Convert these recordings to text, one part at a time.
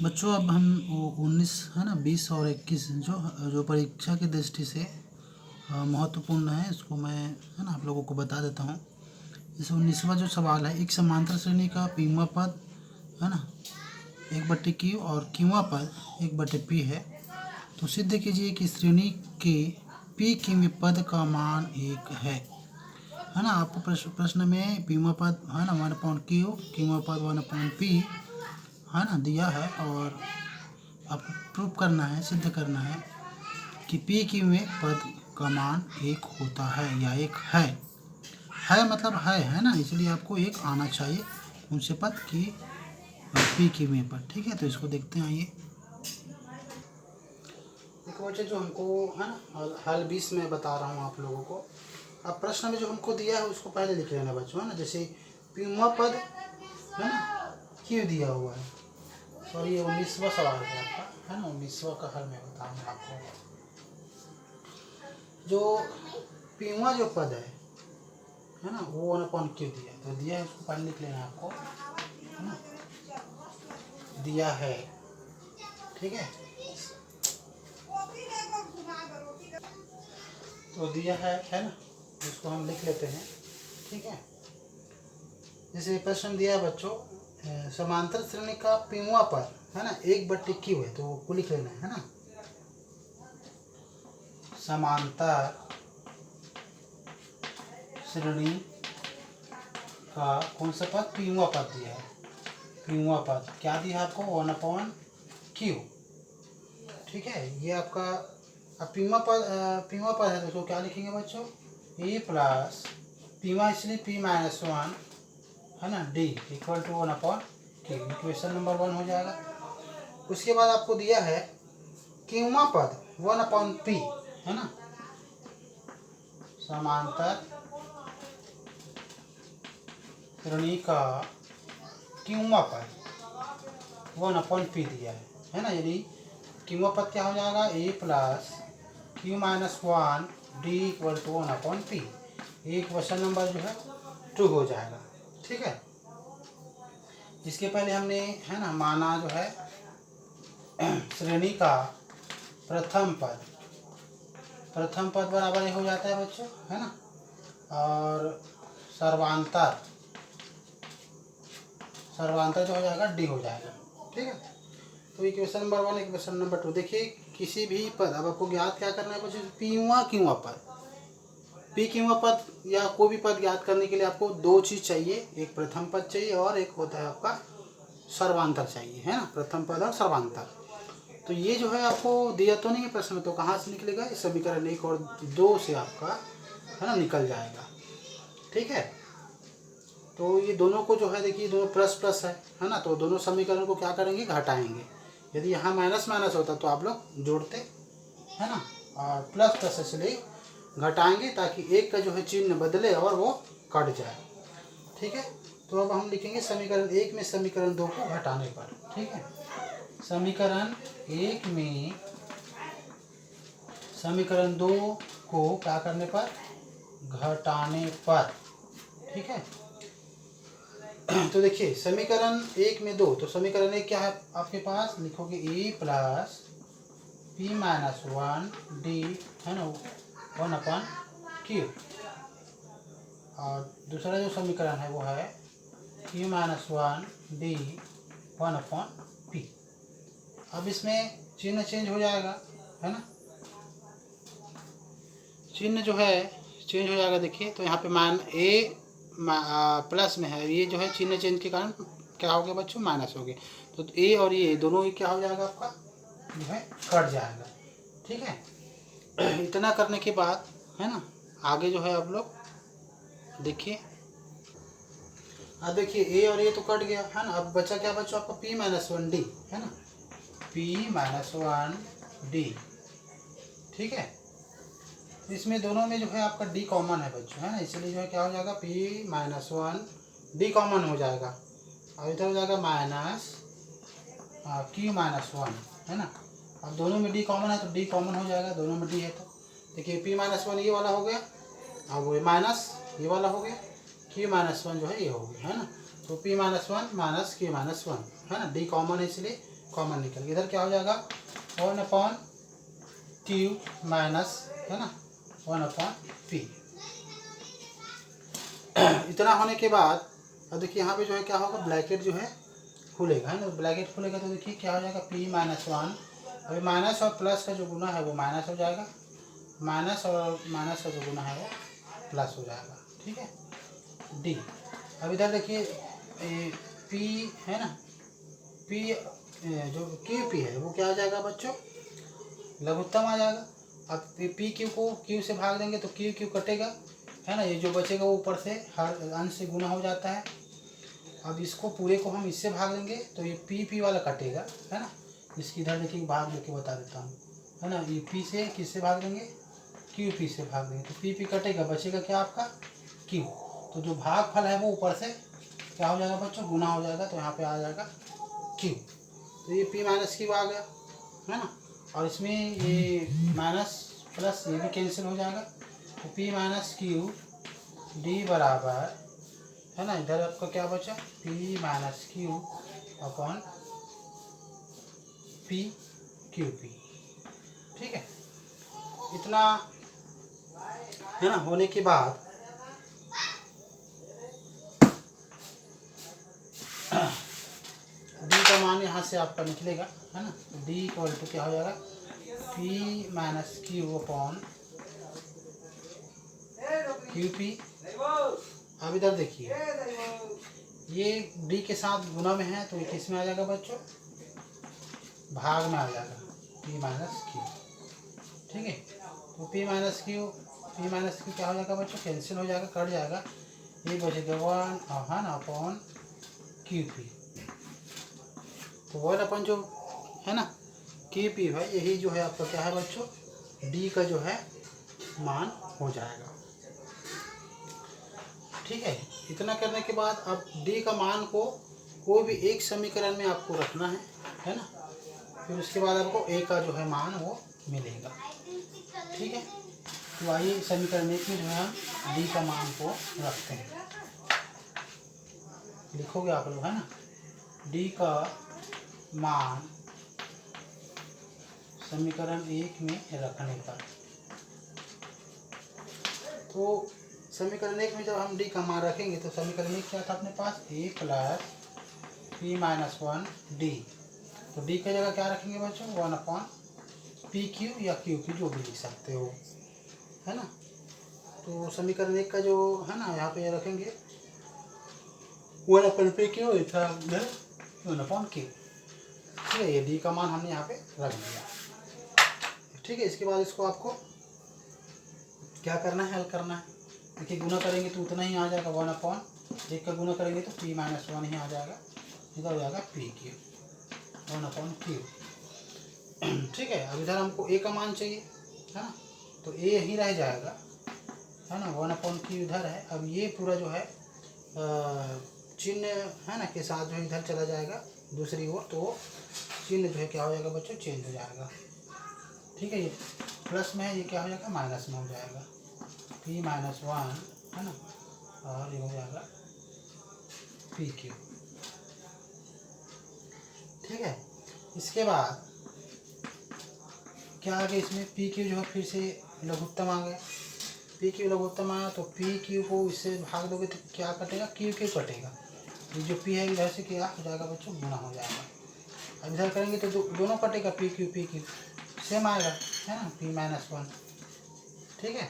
बच्चों अब हम वो 19 है ना 20 और 21 जो जो परीक्षा की दृष्टि से महत्वपूर्ण है, इसको मैं है ना आप लोगों को बता देता हूँ। जैसे 19वां जो सवाल है, एक समांतर श्रेणी का पीवा पद है ना 1/q और क्यूआ पद 1/p है, तो सिद्ध कीजिए कि श्रेणी के p किमी पद का मान 1 है ना। आपको प्रश्न में पीवा पद है ना 1/q, क्यूआ पद 1/p है ना दिया है, और आपको प्रूव करना है, सिद्ध करना है कि पी की में पद का मान 1 होता है या 1 है मतलब है ना, इसलिए आपको 1 आना चाहिए उनसे पद की पी की में पद। ठीक है, तो इसको देखते हैं। आइए देखो बच्चे, जो हमको है ना हल 20 में बता रहा हूँ आप लोगों को। अब प्रश्न में जो हमको दिया है उसको पहले लिख लेना बच्चों, है ना। जैसे पीवा पद है ना क्यों दिया हुआ है, सॉरी ये 19वां सवाल है आपका, है ना। 19वां का हल मैं बताऊँगा आपको। जो पीवा जो पद है ना वो 1/q दिया है, तो दिया है उसको पहले लिख लेना आपको, है ना। दिया है, ठीक है, तो दिया है ना, इसको हम लिख लेते हैं। ठीक है, जैसे प्रश्न दिया है बच्चों, समांतर श्रेणी का पीवा पद है ना 1/q है, तो वो लिख लेना है ना। समांतर श्रेणी का कौन सा पद, पीवा पद दिया है। पीवा पद क्या दिया है आपको, 1/q। ठीक है, ये आपका अब पीवा पद है, तो इसको क्या लिखेंगे बच्चों, ए प्लस पीवा इसलिए p-1 है ना d equal to 1/q, equation number 1 हो जाएगा। उसके बाद आपको दिया है क्यूआ पद 1/p है ना। समांतर श्रेणी का क्यूआ पद 1/p दिया है ना, यदि क्यूआ पद क्या हो जाएगा, a plus q-1 d equal to 1/p, ये क्वेश्चन नंबर जो है 2 हो जाएगा। ठीक है, इसके पहले हमने है ना माना जो है श्रेणी का प्रथम पद बराबर ये हो जाता है बच्चों, है ना, और सर्वांतर जो हो जाएगा डी हो जाएगा। ठीक है, तो इक्वेशन नंबर 1, इक्वेशन नंबर 2। देखिए किसी भी पद, अब आपको ज्ञात क्या करना है बच्चों, पीवा क्यूआ पद, पी क्यूआ पद या कोई भी पद ज्ञात करने के लिए आपको 2 चीज़ चाहिए, एक प्रथम पद चाहिए और एक होता है आपका सर्वांतर चाहिए, है ना, प्रथम पद और सर्वांतर। तो ये जो है आपको दिया तो नहीं है प्रश्न में, तो कहाँ से निकलेगा, इस समीकरण 1 और 2 से आपका है ना निकल जाएगा। ठीक है, तो ये दोनों को जो है देखिए दोनों प्लस प्लस है ना, तो दोनों समीकरण को क्या करेंगे, घटाएंगे। यदि यहाँ माइनस माइनस होता तो आप लोग जोड़ते, है ना, और प्लस प्लस इसलिए घटाएंगे ताकि एक का जो है चिन्ह बदले और वो कट जाए। ठीक है, तो अब हम लिखेंगे समीकरण 1 में समीकरण 2 को घटाने पर। ठीक है, समीकरण 1 में समीकरण 2 को क्या करने पर, घटाने पर। ठीक है, तो देखिए समीकरण 1 में 2, तो समीकरण 1 क्या है आपके पास, लिखोगे ए प्लस p-1 d है ना 1/q, और दूसरा जो समीकरण है वो है p-1 d 1/p। अब इसमें चिन्ह चेंज हो जाएगा, है ना, चिन्ह जो है चेंज हो जाएगा। देखिए तो यहाँ पे मान ए प्लस में है, ये जो है चिन्ह चेंज के कारण क्या हो गया बच्चों, माइनस हो गया, तो ए और ये दोनों ही क्या हो जाएगा आपका, जो है कट जाएगा। ठीक है, इतना करने के बाद है ना आगे जो है आप लोग देखिए, अब देखिए ए और ए तो कट गया, है ना। अब बचा क्या बच्चों आपका p-1 d, है ना, p-1 d। ठीक है, इसमें दोनों में जो है आपका d कॉमन है बच्चों, है ना, इसलिए जो है क्या हो जाएगा, p-1 d कॉमन हो जाएगा, और इधर हो जाएगा माइनस q-1, है ना। अब दोनों में d कॉमन है तो d कॉमन हो जाएगा, दोनों में d है, तो देखिए p-1 ये वाला हो गया, अब वो माइनस ये वाला हो गया, q-1 जो है ये हो गया, है ना। तो p-1 माइनस q-1 है ना, d कॉमन है इसलिए कॉमन निकल गया। इधर क्या हो जाएगा 1/q माइनस, है ना, 1/p। इतना होने के बाद अब देखिए यहाँ पे जो है क्या होगा, ब्रैकेट जो है खुलेगा, है ना। ब्रैकेट खुलेगा तो देखिए क्या हो जाएगा p-1। अभी माइनस और प्लस का जो गुना है वो माइनस हो जाएगा, माइनस और माइनस का जो गुना है वो प्लस हो जाएगा, ठीक है। डी, अब इधर देखिए p है ना, p जो QP है वो क्या आ जाएगा बच्चों, लघुत्तम आ जाएगा। अब पी क्यू को क्यू से भाग देंगे तो क्यू क्यू कटेगा, है ना, ये जो बचेगा वो ऊपर से हर अंश से गुना हो जाता है। अब इसको पूरे को हम इससे भाग देंगे तो ये पी वाला कटेगा, है ना। इसकी इधर देखिए भाग देके बता देता हूँ, है ना। ये पी से किससे भाग देंगे, क्यू से भाग देंगे तो पी कटेगा, बचेगा क्या आपका क्यू। तो जो भागफल है वो ऊपर से क्या हो जाएगा बच्चों, गुना हो जाएगा, तो यहाँ पे आ जाएगा क्यू। तो ये p-q आ गया, है ना। और इसमें ये माइनस प्लस ये भी कैंसिल हो जाएगा, तो p-q d बराबर, है ना, इधर आपका क्या बचा p-q अपॉन p/q/p, ठीक है। इतना, है ना, होने के बाद d का मान यहाँ से आपका निकलेगा, है ना। d इक्वल टू क्या हो जाएगा p-q अपॉन q/p। अब इधर देखिए ये d के साथ गुना में है तो ये किस में आ जाएगा बच्चों, भाग में आ जाएगा p-q, ठीक है। तो p-q क्या हो जाएगा बच्चों, कैंसिल हो जाएगा, कट जाएगा, ये बचेगा 1, है ना, अपॉन q/p। तो 1 अपन जो है ना q/p भाई, यही जो है आपका क्या है बच्चों, d का जो है मान हो जाएगा, ठीक है। इतना करने के बाद अब d का मान को कोई भी एक समीकरण में आपको रखना है ना। फिर उसके बाद आपको a का जो है मान वो मिलेगा, ठीक है। तो आइए समीकरण एक में जो है हम d का मान को रखते हैं, लिखोगे आप लोग, है ना, d का मान समीकरण एक में रखने पर। तो समीकरण एक में जब हम d का मान रखेंगे तो समीकरण एक क्या था अपने पास, a प्लस p-1 d। तो d की जगह क्या रखेंगे बच्चों, 1/pq या qq जो भी लिख सकते हो, है ना। तो समीकरण एक का जो है ना यहाँ पे रखेंगे 1/pq, 1/q, ठीक है। ये d का मान हमने यहाँ पे रख दिया, ठीक है। इसके बाद इसको आपको क्या करना है, हल करना है। देखिए गुना करेंगे तो उतना ही आ जाएगा, 1/1 का गुना करेंगे तो p-1 ही आ जाएगा, इधर हो जाएगा pq 1/q, ठीक है। अब इधर हमको a का मान चाहिए, है ना, तो a यहीं रह जाएगा, है ना, 1/q इधर है। अब ये पूरा जो है चिन्ह, है ना, के साथ जो इधर चला जाएगा दूसरी ओर, तो चिन्ह जो है क्या हो जाएगा बच्चों, चेंज हो जाएगा, ठीक है। ये प्लस में है, ये क्या हो जाएगा माइनस में हो जाएगा, p-1, है ना, और ये हो जाएगा pq, ठीक है। इसके बाद क्या आ गया इसमें, pq जो है फिर से लघुत्तम आ गया, pq लघुत्तम आया तो pq को इससे भाग दोगे तो क्या कटेगा, qq कटेगा, ये जो p है इधर से क्या हो जाएगा बच्चों, गुना हो जाएगा। अब इधर करेंगे तो दोनों कटेगा, pq सेम आएगा, है ना, p-1, ठीक है।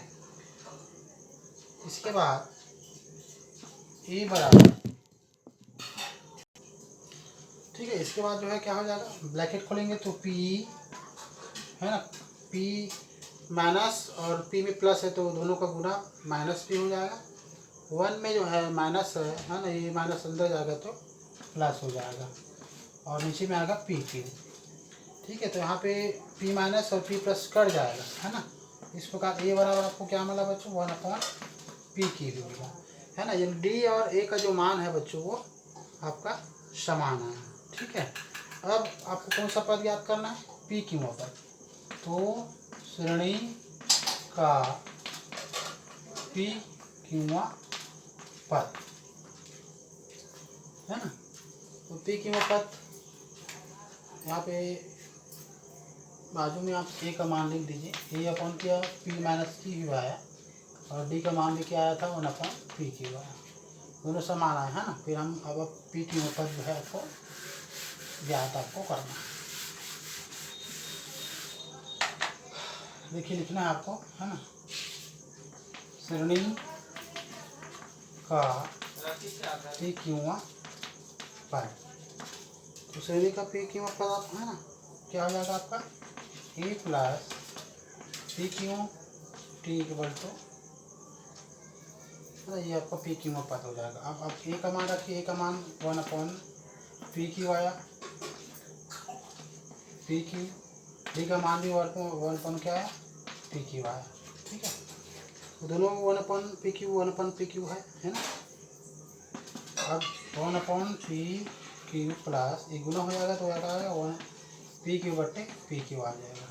इसके बाद a बराबर, ठीक है। इसके बाद जो है क्या हो जाएगा, ब्रैकेट खोलेंगे तो p, है ना, p माइनस और p में प्लस है तो दोनों का गुना माइनस p हो जाएगा, 1 में जो है माइनस है ना, ये माइनस अंदर जाएगा तो प्लस हो जाएगा, और नीचे में आएगा pq, ठीक है। तो यहाँ पे p- और p+ कट जाएगा, है ना। इस प्रकार a बराबर आपको क्या मिला बच्चों, 1/pq मिला, है ना। ये d और a का जो मान है बच्चों वो आपका समान है, ठीक है। अब आपको कौन सा पद याद करना है, p/q पद, तो श्रेणी का p/q पद, है ना। तो p/q पद यहाँ पे बाजू में आप ए का मान लिख दीजिए, ए अपॉन क्या पी माइनस क्यू आया और डी का मान भी क्या आया था 1 अपॉन पी क्यू आया, दोनों समान आए है ना। फिर हम अब पी क्यू पद जो है आपको ज्ञात आपको करना है। देखिए लिखना है आपको है ना, श्रेणी का पी क्यू पद, तो श्रेणी का पी क्यू पद आप है ना क्या हो जाएगा आपका A plus P Q T equal to, ये आपका पी क्यू पद हो जाएगा। अब आप ए का मान रखिए, ए का मान 1 अपॉन पी क्यू आया, पी क्यू, डी का मान भी 1 अपॉन क्या आया पी क्यू आया, ठीक है। तो दोनों 1 अपॉन पी क्यू है ना। अब 1 अपॉन पी क्यू प्लस एक गुना हो जाएगा तो क्या आएगा 1 पी क्यू बट्टे पी क्यू आ जाएगा,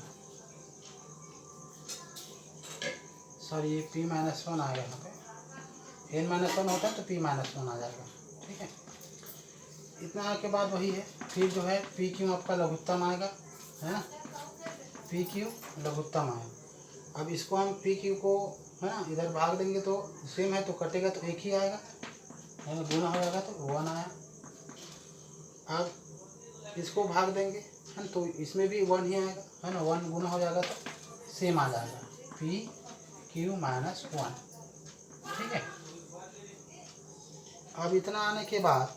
सॉरी ये पी माइनस 1 आएगा यहाँ पे, एन माइनस 1 होता है तो पी माइनस 1 आ जाएगा, ठीक है। इतना आने के बाद वही है, फिर जो है पी क्यू आपका लघुत्तम आएगा है ना, पी क्यू लघुत्तम आएगा। अब इसको हम पी क्यू को है ना इधर भाग देंगे तो सेम है तो कटेगा तो एक ही आएगा है ना, गुना हो जाएगा तो 1 आया। अब इसको भाग देंगे है ना तो इसमें भी 1 ही आएगा है ना, 1 गुना हो जाएगा तो सेम आ जाएगा पी क्यू माइनस 1, ठीक है। अब इतना आने के बाद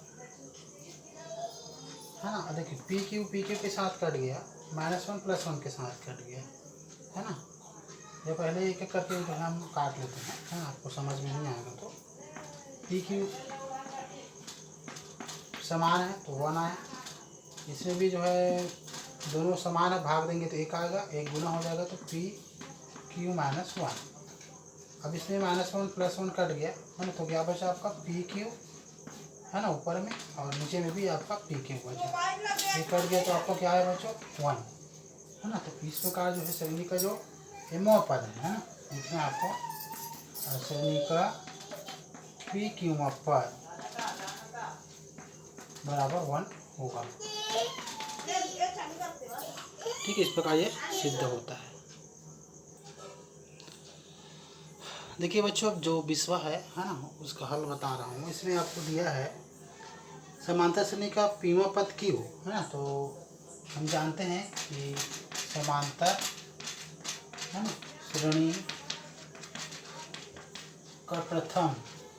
है ना, देखिए पी क्यू के साथ कट गया, -1 + 1 के साथ कट गया है ना। ये पहले एक एक करके जो है हम काट लेते हैं है ना, आपको समझ में नहीं आएगा तो पी क्यू समान है तो 1 आया, इसमें भी जो है दोनों समान है, भाग देंगे तो एक आएगा, एक गुना हो जाएगा तो पी क्यू माइनस 1। अब इसमें -1 + 1 कट गया है ना, तो क्या बचा आपका पी क्यू है ना ऊपर में, और नीचे में भी आपका पी क्यू बचा, ये कट गया तो आपको क्या है बच्चों 1 है ना। तो इस प्रकार जो है श्रेणी का जो एमओ पद है ना, इसमें आपको श्रेणी का पी क्यू पद बराबर 1 होगा, ठीक है। इस प्रकार ये सिद्ध होता है। देखिए बच्चों अब जो विषय है ना उसका हल बता रहा हूँ, इसमें आपको दिया है समांतर श्रेणी का पीवा पद क्यू है ना, तो हम जानते हैं कि समांतर है ना श्रेणी का प्रथम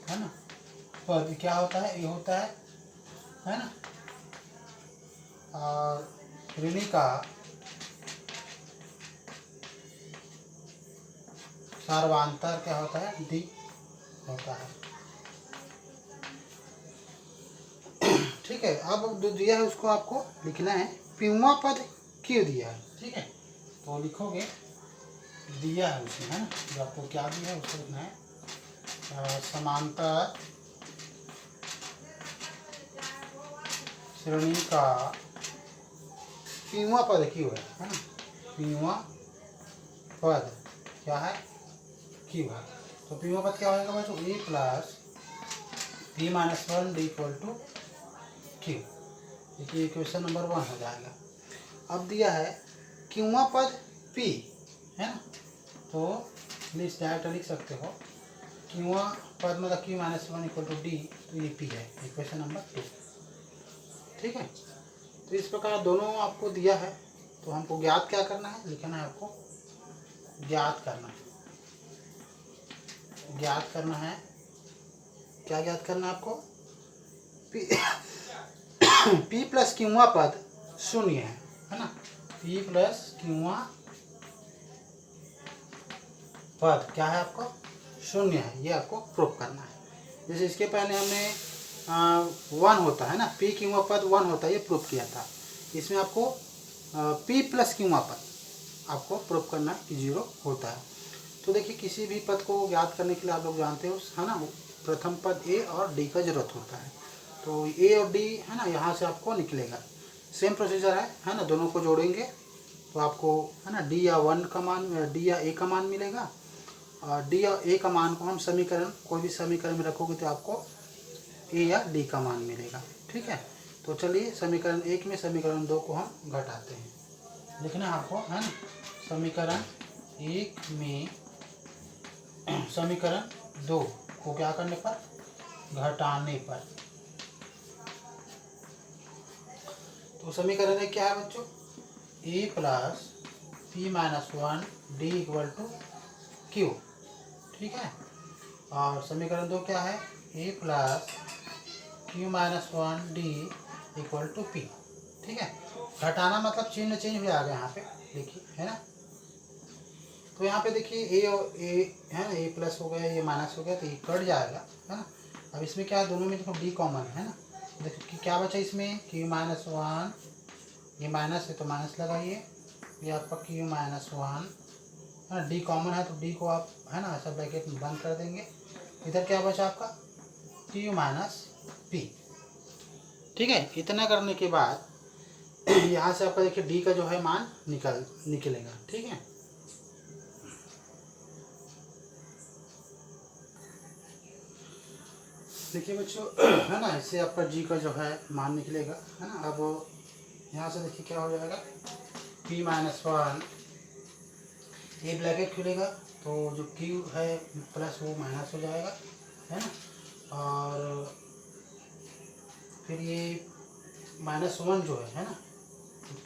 है ना पद क्या होता है, ये होता है ना, और श्रेणी का सर्वांतर क्या होता है डी होता है, ठीक है। अब जो दिया है उसको आपको लिखना है, पीवा पद क्यों दिया है, ठीक है। तो लिखोगे दिया है उसमें है ना, जो आपको क्या दिया है उसको लिखना है समांतर श्रेणी का पीवा पद क्यों है ना, पीवा पद क्या है क्यू है। तो पीवा पद क्या होगा बच्चों A plus P minus 1 D equal to Q, देखिए क्वेश्चन नंबर 1 हो जाएगा। अब दिया है क्यूवा पद पी है ना, तो प्लीज डायरेक्ट लिख सकते हो क्यूवा पद मतलब Q minus 1 equal to D, तो ये पी है, ये क्वेश्चन नंबर 2, ठीक है। तो इस प्रकार दोनों आपको दिया है, तो हमको ज्ञात क्या करना है, लिखना है आपको ज्ञात करना है, ज्ञात करना है, क्या ज्ञात करना है आपको पी पी प्लस क्यूआ पद 0 है ना, पी प्लस क्यूआ पद क्या है आपको 0 है, ये आपको प्रूफ करना है। जैसे इसके पहले हमने 1 होता है ना, पी क्यूआ पद 1 होता है, ये प्रूफ किया था। इसमें आपको पी प्लस क्यूआ पद आपको प्रूफ करना है कि 0 होता है। तो देखिए किसी भी पद को ज्ञात करने के लिए आप लोग जानते हो है ना, प्रथम पद ए और डी का जरूरत होता है, तो ए और डी है ना यहाँ से आपको निकलेगा, सेम प्रोसीजर है ना, दोनों को जोड़ेंगे तो आपको है ना डी या 1 का मान, डी या ए का मान मिलेगा, और डी या ए का मान को हम समीकरण कोई भी समीकरण में रखोगे तो आपको ए या डी का मान मिलेगा, ठीक है। तो चलिए समीकरण 1 में समीकरण 2 को हम घटाते हैं। लिखना है आपको, है ना। समीकरण 1 में समीकरण 2 को क्या करने पर, घटाने पर। तो समीकरण एक क्या है बच्चों, a plus P minus 1 D equal to Q. ठीक है। और समीकरण 2 क्या है, a plus Q minus 1 D equal to P. ठीक है। घटाना मतलब चिन्ह चेंज हो जाएगा यहाँ पे, देखिए, है ना। तो यहाँ पे देखिए a और a है ना, a प्लस हो गया, ये माइनस हो गया, तो ये कट जाएगा, है ना। अब इसमें क्या है, दोनों में देखो d कॉमन है ना। देखो क्या बचा इसमें, q माइनस 1, ये माइनस है तो माइनस लगाइए, ये आपका q माइनस 1 है ना। d कॉमन है तो d को आप, है ना, ऐसा ब्रैकेट में बंद कर देंगे। इधर क्या बचा आपका, q माइनस p। ठीक है। इतना करने के बाद यहाँ से आपका देखिए d का जो है मान निकलेगा। ठीक है। देखिए बच्चों, है ना, इससे आपका g का जो है मान निकलेगा, है ना। अब यहाँ से देखिए क्या हो जाएगा, p माइनस 1, ये ब्रैकेट खुलेगा तो जो q है प्लस वो माइनस हो जाएगा, है ना। और फिर ये -1 जो है ना,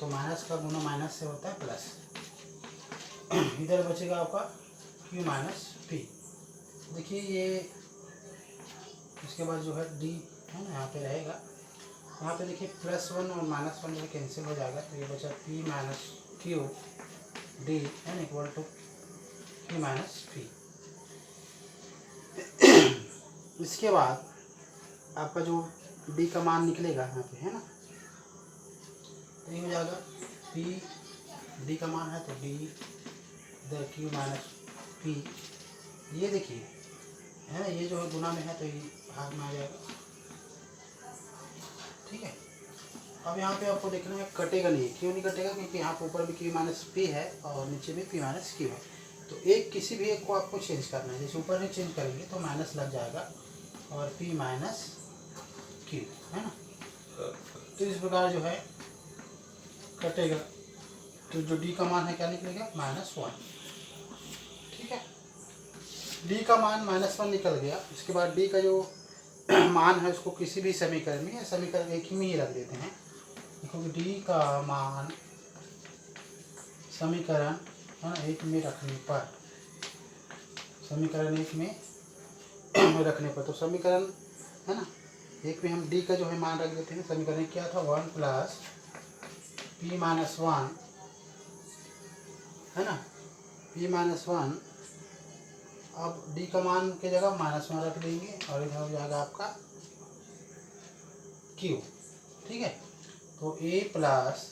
तो माइनस का गुना माइनस से होता है प्लस। इधर बचेगा आपका q माइनस p। देखिए ये इसके बाद जो है d है ना, यहाँ पे रहेगा। यहाँ पे देखिए +1 और -1 जो कैंसिल हो जाएगा, तो ये बचा p minus Q D N equal to q minus p। इसके बाद आपका जो d का मान निकलेगा यहाँ पे, है ना, तो ये हो जाएगा p, d का मान है तो d इधर q माइनस p। ये देखिए, है ना, ये जो है गुना में है तो ये भाग में आ जाएगा। ठीक है। अब यहाँ पे आपको देखना है, कटेगा नहीं। क्यों नहीं कटेगा, क्योंकि यहाँ पे ऊपर भी q माइनस p है और नीचे भी p माइनस q है। तो एक किसी भी एक को आपको चेंज करना है। जैसे ऊपर में चेंज करेंगे तो माइनस लग जाएगा और p माइनस q, है ना। तो इस प्रकार जो है कटेगा, तो जो d का मान है क्या निकलेगा, -1। ठीक है। d का मान -1 निकल गया। इसके बाद d का जो मान है उसको किसी भी समीकरण में, या समीकरण एक ही में ही रख देते हैं। देखो d का मान समीकरण, है ना, 1 में रखने पर, समीकरण 1 में रखने पर, तो समीकरण, है ना, 1 में हम d का जो है मान रख देते हैं। समीकरण क्या था, 1 प्लस p माइनस 1, है ना, p माइनस 1। अब d का मान की जगह -1 रख देंगे और इधर हो जाएगा आपका q। ठीक है। तो a प्लस,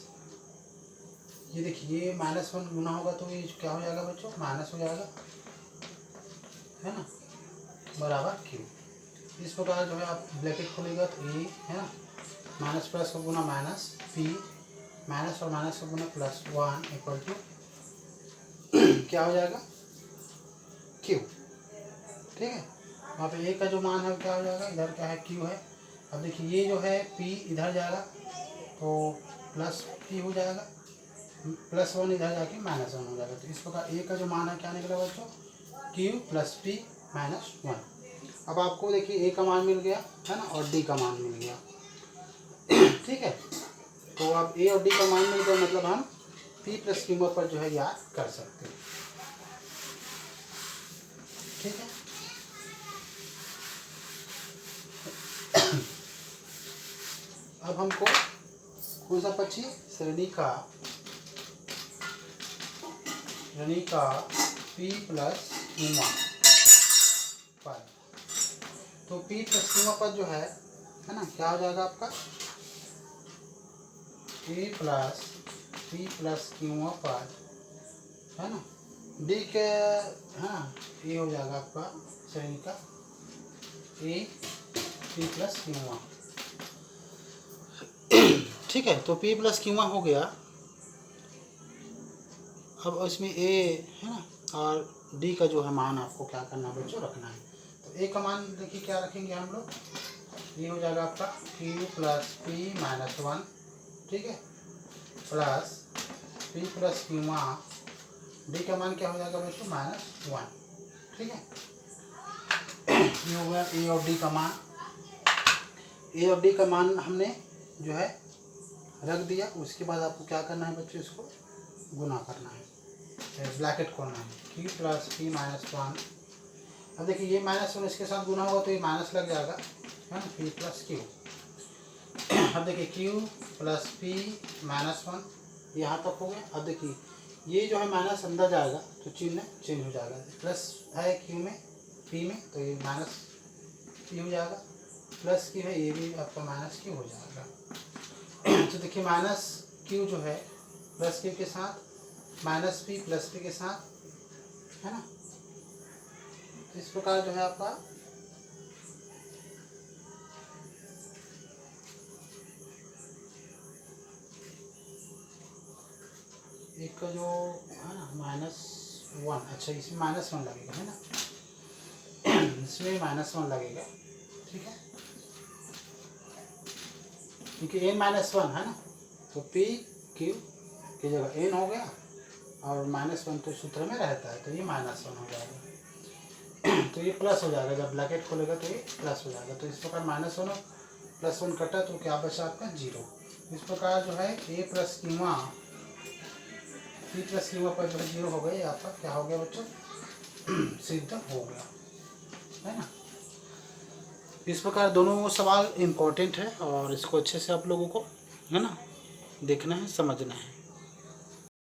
ये देखिए ये -1 गुना होगा तो ये क्या हो जाएगा बच्चों, माइनस हो जाएगा, है ना, बराबर q। इस प्रकार जो है आप ब्रैकेट खोलेगा तो a, है ना, माइनस प्लस का गुना माइनस, p माइनस और माइनस का गुना +1 इक्वल टू क्या हो जाएगा, q। ठीक है। वहाँ पे a का जो मान है क्या हो जाएगा, इधर क्या है, q है। अब देखिए ये जो है p इधर जाएगा तो प्लस p हो जाएगा, +1 इधर जाके -1 हो जाएगा। तो इस प्रकार a का जो मान है क्या निकला बच्चों, q प्लस p माइनस 1। अब आपको देखिए a का मान मिल गया, है ना, और d का मान मिल गया। ठीक है। तो अब a और d का मान मिल गया, मतलब हम p प्लस q पर जो है याद कर सकते हैं। ठीक है। अब हमको कौन सा पक्षी, श्रेणी का p प्लस q पर, तो p प्लस q पर जो है ना, क्या हो जाएगा आपका, a plus p plus q पर, है ना, d के, हाँ, ये हो जाएगा आपका श्रेणी का a p प्लस q। ठीक है। तो p प्लस q हो गया। अब इसमें a, है ना, और d का जो है मान आपको क्या करना है बच्चों, रखना है। तो a का मान देखिए क्या रखेंगे हम लोग, ये हो जाएगा आपका Q plus P minus one, ठीक है, प्लस पी प्लस क्यूमा, डी का मान क्या हो जाएगा बच्चों माइनस वन, ठीक है। ये हो गया ए और डी का मान। ए और डी का मान हमने जो है रख दिया। उसके बाद आपको क्या करना है बच्चों, इसको गुना करना है, ब्रैकेट खोलना है, Q plus P minus one. अब देखिए ये माइनस वन इसके साथ गुना होगा तो ये माइनस लग जाएगा, है ना, पी प्लस क्यू। अब देखिए Q plus P minus one यहाँ तक हो गया। अब देखिए ये जो है माइनस अंदर जाएगा तो चिन्ह चेंज हो जाएगा, प्लस है क्यू में पी में तो ये माइनस पी हो जाएगा, प्लस क्यू है ये भी आपका माइनस क्यू हो जाएगा। तो देखिए माइनस क्यू जो है प्लस क्यू के साथ, माइनस पी प्लस पी के साथ, है ना। इस प्रकार जो है आपका एक का जो है ना माइनस वन, अच्छा इसमें माइनस वन लगेगा, है ना, इसमें माइनस वन लगेगा, ठीक है, क्योंकि एन माइनस वन है ना, तो पी क्यू की जगह एन हो गया और माइनस वन तो सूत्र में रहता है तो ये माइनस वन हो जाएगा। तो ये प्लस हो जाएगा, जब ब्रैकेट खोलेगा तो ये प्लस हो जाएगा। तो इस प्रकार माइनस वन प्लस वन कटा तो क्या बचा आपका जीरो। इस प्रकार जो है ए प्लस क्यूमा पी प्लस क्यूमा पर जो है जीरो हो गया, आपका क्या हो गया बच्चों सिद्ध हो गया, है ना। इस प्रकार दोनों सवाल इम्पोर्टेंट है और इसको अच्छे से आप लोगों को, है ना, देखना है, समझना है।